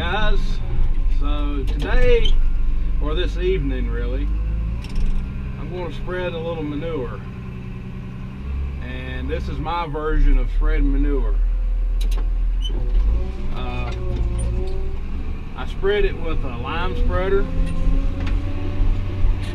guys, so today, or this evening really, I'm going to spread a little manure, and this is my version of spreading manure. I spread it with a lime spreader,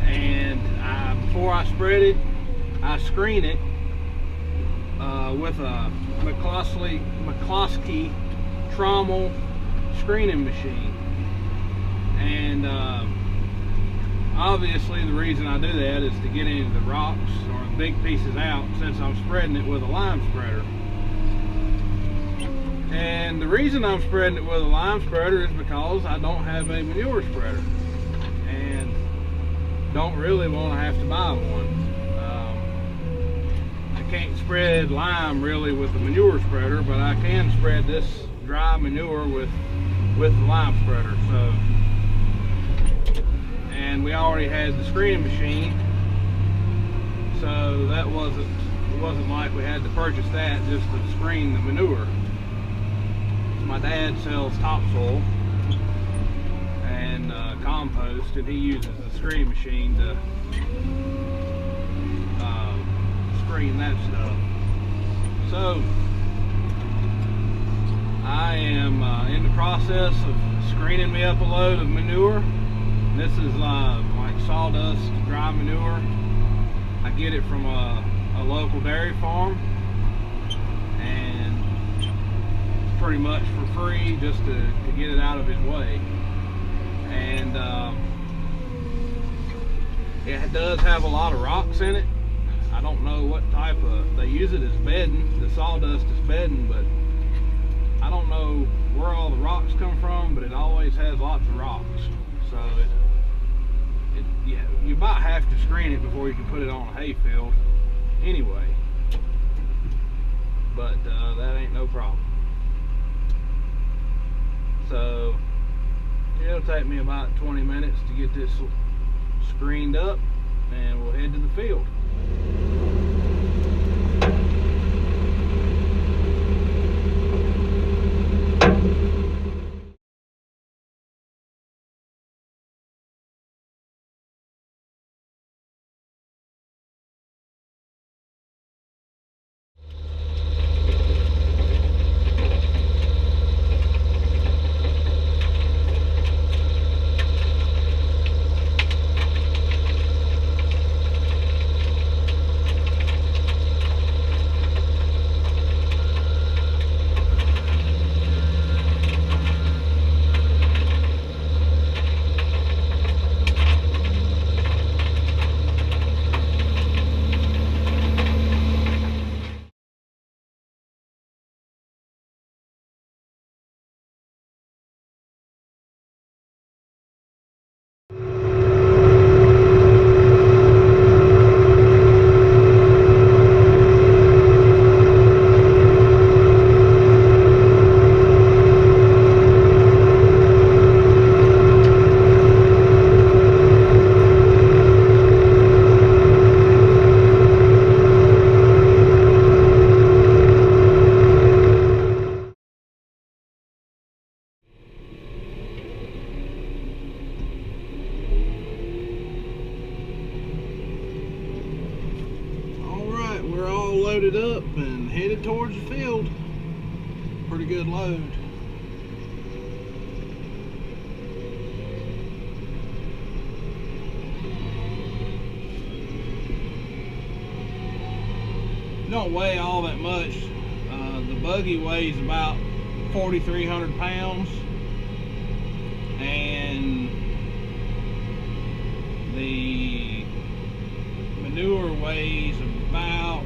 and before I spread it, I screen it with a McCloskey trommel screening machine. And obviously the reason I do that is to get any of the rocks or the big pieces out, since I'm spreading it with a lime spreader. And the reason I'm spreading it with a lime spreader is because I don't have a manure spreader and don't really want to have to buy one. I can't spread lime really with a manure spreader, but I can spread this dry manure with the lime spreader. And we already had the screening machine, so it wasn't like we had to purchase that just to screen the manure. My dad sells topsoil and compost, and he uses the screening machine to screen that stuff. So I am in the process of screening me up a load of manure. This is like sawdust dry manure. I get it from a local dairy farm, and pretty much for free, just to get it out of his way. And it does have a lot of rocks in it. I don't know what type of, they use it as bedding, the sawdust is bedding, but I don't know where all the rocks come from, but it always has lots of rocks. So yeah, you about have to screen it before you can put it on a hay field anyway. But that ain't no problem. So it'll take me about 20 minutes to get this screened up, and we'll head to the field. We're all loaded up and headed towards the field. Pretty good load. Don't weigh all that much. The buggy weighs about 4,300 pounds, and the manure weighs about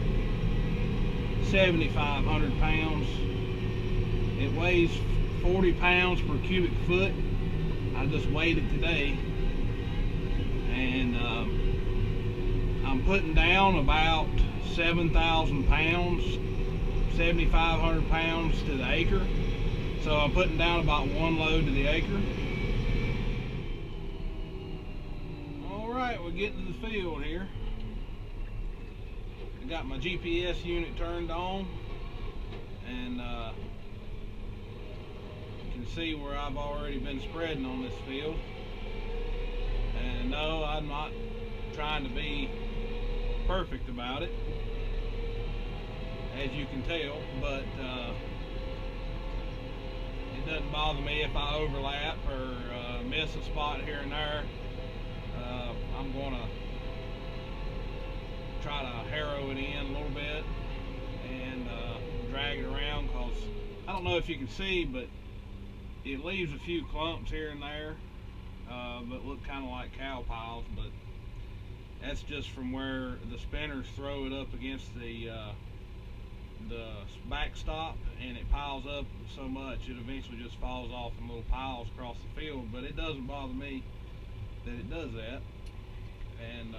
7,500 pounds. It weighs 40 pounds per cubic foot. I just weighed it today, and I'm putting down about 7,000 pounds, 7,500 pounds to the acre. So I'm putting down about one load to the acre. All right, we're getting to the field here. I got my GPS unit turned on, and can see where I've already been spreading on this field. And no, I'm not trying to be perfect about it, as you can tell, but it doesn't bother me if I overlap or miss a spot here and there. I'm going to try to harrow it in a little bit and drag it around, because I don't know if you can see, but it leaves a few clumps here and there that look kind of like cow piles, but that's just from where the spinners throw it up against the backstop, and it piles up so much it eventually just falls off in little piles across the field. But it doesn't bother me that it does that. And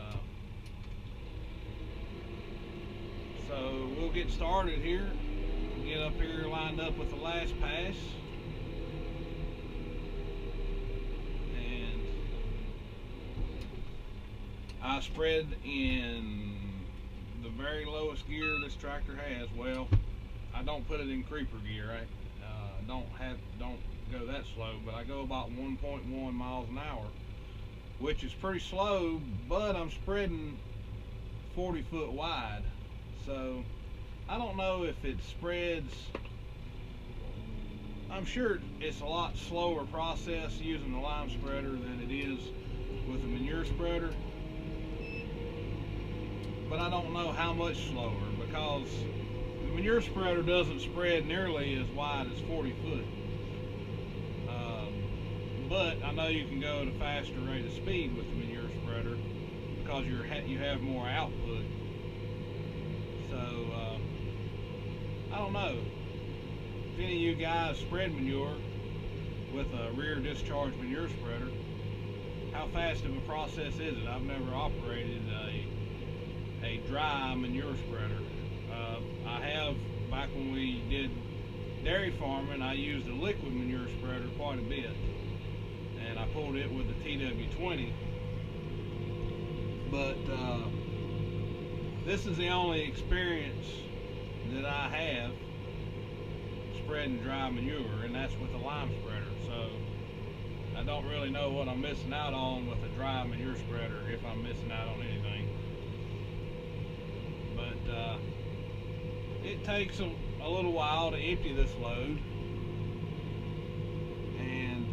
so we'll get started here. Get up here lined up with the last pass, and I spread in the very lowest gear this tractor has. Well, I don't put it in creeper gear. I don't go that slow, but I go about 1.1 miles an hour, which is pretty slow, but I'm spreading 40 foot wide. So I don't know if it spreads. I'm sure it's a lot slower process using the lime spreader than it is with a manure spreader, but I don't know how much slower, because the manure spreader doesn't spread nearly as wide as 40 foot. But I know you can go at a faster rate of speed with the manure spreader because you have more output. So I don't know if any of you guys spread manure with a rear discharge manure spreader. How fast of a process is it? I've never operated a dry manure spreader. I have, back when we did dairy farming, I used a liquid manure spreader quite a bit, and I pulled it with the T5.120. But this is the only experience that I have spreading dry manure, and that's with a lime spreader. So I don't really know what I'm missing out on with a dry manure spreader, if I'm missing out on anything. But it takes a little while to empty this load, and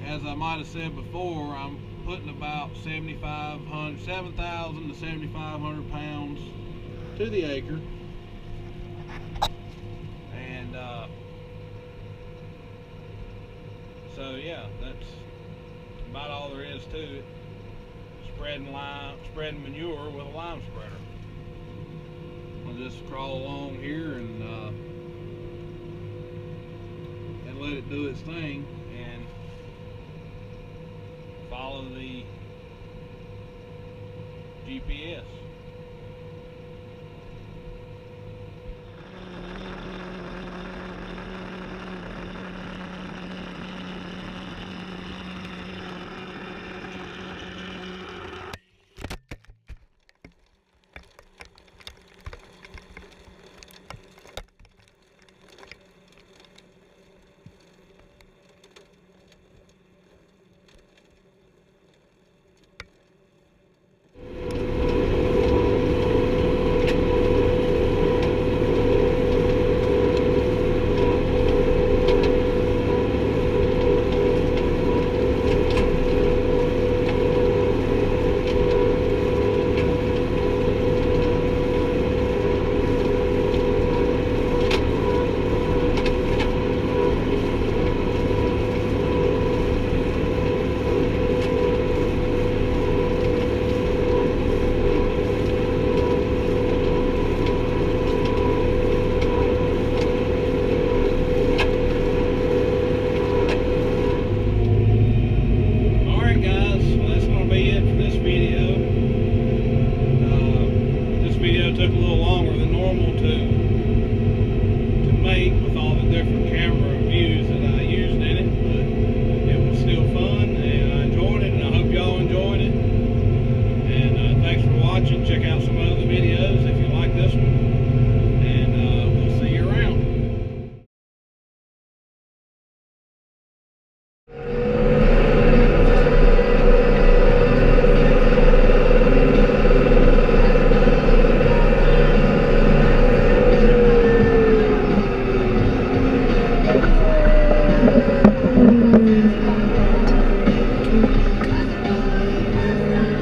as I might have said before, I'm putting about 7,000 to 7,500 pounds to the acre, and so yeah, that's about all there is to it. Spreading manure with a lime spreader. I'll just crawl along here and let it do its thing, and follow the GPS.